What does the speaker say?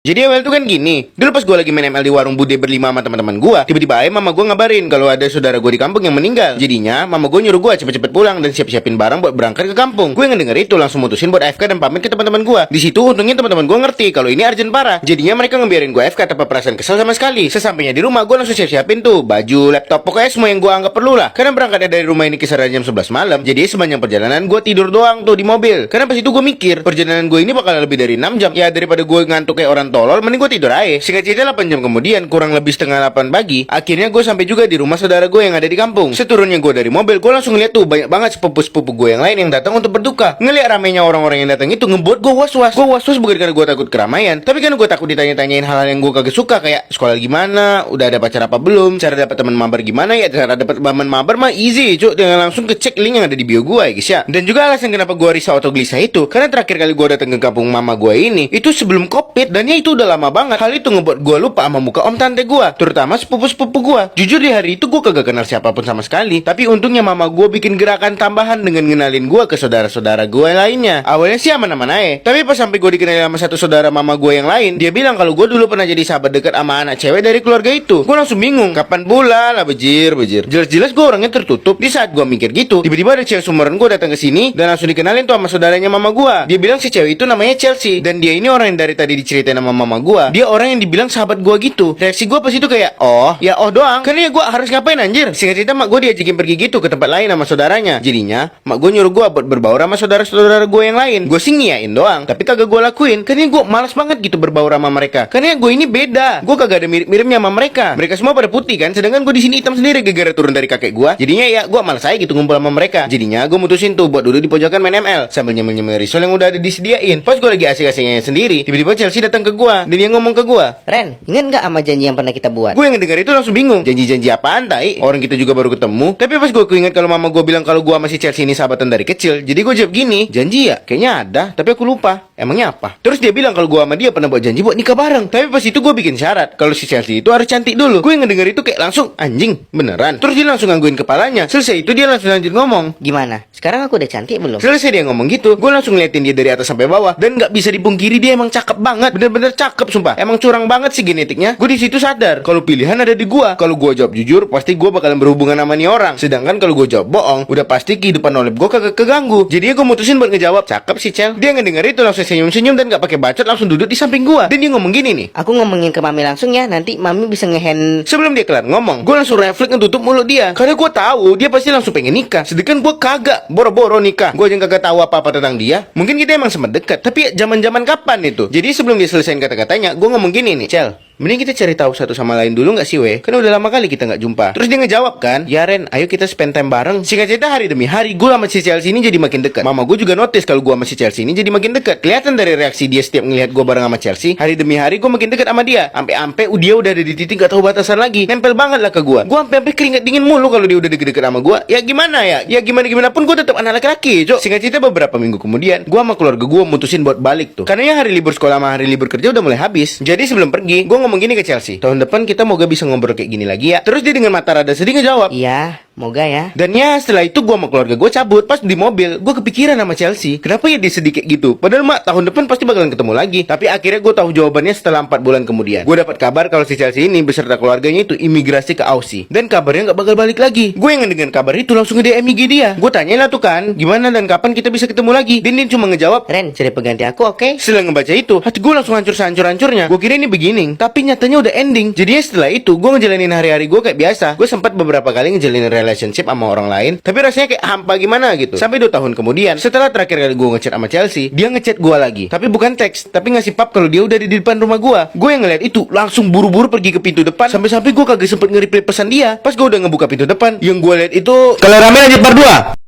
Jadi awal tuh kan gini, dulu pas gue lagi main ML di warung Bude berlima sama teman-teman gue, tiba-tiba aja mama gue ngabarin kalau ada saudara gue di kampung yang meninggal. Jadinya mama gue nyuruh gue cepet-cepet pulang dan siap-siapin barang buat berangkat ke kampung. Gue ngedenger itu langsung mutusin buat AFK dan pamit ke teman-teman gue. Di situ untungnya teman-teman gue ngerti kalau ini urgent parah. Jadinya mereka ngebiarin gue AFK tanpa perasaan kesel sama sekali. Sesampainya di rumah gue langsung siap-siapin tuh baju, laptop, pokoknya semua yang gue anggap perlu lah. Karena berangkatnya dari rumah ini kisaran jam 11 malam, jadi sepanjang perjalanan gue tidur doang tuh di mobil. Karena pas itu gue mikir perjalanan gue ini bakal lebih dari 6 jam. Ya daripada gue ngantuk kayak orang tolol, mending gue tidur aja. Singkat cerita 8 jam kemudian, kurang lebih setengah 8 pagi, akhirnya gue sampai juga di rumah saudara gue yang ada di kampung. Seturunnya gue dari mobil, gue langsung ngeliat tuh banyak banget sepupu-sepupu gue yang lain yang datang untuk berduka. Ngeliat ramainya orang-orang yang datang itu ngebuat gue was-was. Gue was-was bukan karena gue takut keramaian, tapi karena gue takut ditanya-tanyain hal-hal yang gue kagak suka, kayak sekolah gimana, udah ada pacar apa belum, cara dapat teman mabar gimana ya. Cara dapat teman mabar mah easy cuk, dengan langsung kecek link yang ada di bio gue ya guys ya. Dan juga alasan kenapa gue risau atau gelisah itu karena terakhir kali gue datang ke kampung mama gue ini itu sebelum covid, dan ya itu udah lama banget. Hal itu ngebuat gue lupa sama muka om tante gue, terutama sepupu-sepupu gue. Jujur di hari itu gue kagak kenal siapapun sama sekali, tapi untungnya mama gue bikin gerakan tambahan dengan ngenalin gue ke saudara-saudara gue lainnya. Awalnya sih aman-aman aja, tapi pas sampai gue dikenalin sama satu saudara mama gue yang lain, dia bilang kalau gue dulu pernah jadi sahabat dekat sama anak cewek dari keluarga itu. Gue langsung bingung, kapan pula lah bejir. Jelas-jelas gue orangnya tertutup. Di saat gue mikir gitu, tiba-tiba ada cewek sumuran gue datang ke sini dan langsung dikenalin tuh sama saudaranya mama gue. Dia bilang si cewek itu namanya Chelsea, dan dia ini orang yang dari tadi diceritain sama mama gue. Dia orang yang dibilang sahabat gue gitu. Reaksi gue pas itu kayak oh doang, karena ya gue harus ngapain anjir. Singkat cerita mak gue diajakin pergi gitu ke tempat lain sama saudaranya. Jadinya mak gue nyuruh gue buat berbaur sama saudara-saudara gue yang lain. Gue sih ngiyain doang, tapi kagak gue lakuin karena gue malas banget gitu berbaur sama mereka. Karena gue ini beda, gue kagak ada mirip-miripnya sama mereka. Mereka semua pada putih kan, sedangkan gue di sini hitam sendiri gara-gara turun dari kakek gue. Jadinya ya gue malas aja gitu ngumpul sama mereka. Jadinya gue mutusin tuh buat duduk di pojokan main ML sambil nyemil-nyemil risol yang udah ada disediain. Pas gue lagi asik-asiknya sendiri, tiba-tiba Chelsea datang ke gue dan dia ngomong ke gue, Ren, ingat nggak sama janji yang pernah kita buat? gue yang ngedengar itu langsung bingung. Janji-janji apaan tai? Orang kita juga baru ketemu. Tapi pas gue keinget kalau mama gue bilang kalau gue masih Chelsea ini sahabatan dari kecil, jadi gue jawab gini, janji ya? Kayaknya ada, tapi aku lupa. Emangnya apa? Terus dia bilang kalau gue sama dia pernah buat janji buat nikah bareng. Tapi pas itu gue bikin syarat kalau si Chelsea itu harus cantik dulu. Gue yang ngedengar itu kayak langsung anjing, beneran. Terus dia langsung gangguin kepalanya. Selesai itu dia langsung lanjut ngomong. Gimana? Sekarang aku udah cantik belum? Selesai dia ngomong gitu, gue langsung ngeliatin dia dari atas sampai bawah, dan nggak bisa dipungkiri dia emang cakep banget, bener-bener cakep sumpah. Emang curang banget sih genetiknya. Gue di situ sadar kalau pilihan ada di gue. Kalau gue jawab jujur, pasti gue bakalan berhubungan sama nih orang. Sedangkan kalau gue jawab bohong, udah pasti kehidupan oleh gue kagak keganggu. Jadi gue mutusin buat ngejawab cakep sih Cel. Dia ngedenger itu langsung senyum-senyum dan nggak pakai bacot, langsung duduk di samping gue. Dan dia ngomong gini nih, Aku ngomongin ke mami langsung ya, nanti mami bisa ngehen. sebelum dia kelar ngomong, gue langsung refleks ngetutup mulut dia. Karena gue tahu dia pasti langsung pengen nikah. Sedangkan gue kagak, boro-boro nikah. Gue aja kagak tahu apa-apa tentang dia. Mungkin kita emang sempat dekat, tapi ya zaman-zaman kapan itu? Jadi sebelum dia selesaiin kata-katanya, gue ngomong gini nih, Cel, mending kita cari tahu satu sama lain dulu gak sih weh? Kan udah lama kali kita gak jumpa. Terus dia ngejawab kan, ya Ren, ayo kita spend time bareng. Singkat cerita hari demi hari gue sama si Chelsea ini jadi makin dekat. Mama gue juga notice kalau gue sama si Chelsea ini jadi makin dekat. Kelihatan dari reaksi dia setiap ngelihat gue bareng sama Chelsea. Hari demi hari gue makin dekat sama dia. Ampe-ampe dia udah ada di titik gak tahu batasan lagi. Nempel banget lah ke gue. Gue ampe-ampe keringat dingin mulu kalau dia udah deket-deket sama gue. Ya gimana ya? Ya gimana pun gue tetap anak laki-laki, cok. Singkat cerita beberapa minggu kemudian, gue sama keluarga gue mutusin buat balik tuh. Karena ya hari libur sekolah sama hari libur kerja udah mulai habis. Jadi sebelum pergi, gue ngomong gini ke Chelsea, tahun depan kita moga bisa ngobrol kayak gini lagi ya. Terus dia dengan mata rada sedih ngejawab, Iya, moga ya. dan ya setelah itu gue sama keluarga gue cabut. Pas di mobil gue kepikiran sama Chelsea, kenapa ya dia sedih kayak gitu? Padahal mak tahun depan pasti bakalan ketemu lagi. Tapi akhirnya gue tahu jawabannya setelah 4 bulan kemudian. Gue dapat kabar kalau si Chelsea ini beserta keluarganya itu imigrasi ke Aussie, dan kabarnya nggak bakal balik lagi. Gue yang dengan kabar itu langsung nge-DM IG dia. Gue tanyain lah tuh kan, gimana dan kapan kita bisa ketemu lagi. Dan dia cuma ngejawab, Ren, cari pengganti aku, oke? setelah ngebaca itu, hati gue langsung hancur sehancur-hancurnya. Gue kira ini beginning, tapi nyatanya udah ending. Jadinya setelah itu, gue ngejalanin hari-hari gue kayak biasa. Gue sempat beberapa kali ngejalanin relationship sama orang lain, tapi rasanya kayak hampa gimana gitu. Sampai 2 tahun kemudian, setelah terakhir kali gue ngechat sama Chelsea, dia ngechat gue lagi. Tapi bukan teks, tapi ngasih pap kalau dia udah di depan rumah gue. Gue yang ngeliat itu, langsung buru-buru pergi ke pintu depan. Sampai-sampai gue kagak sempet nge-reply pesan dia. Pas gue udah ngebuka pintu depan, yang gue lihat itu, kalau rame lanjut part 2.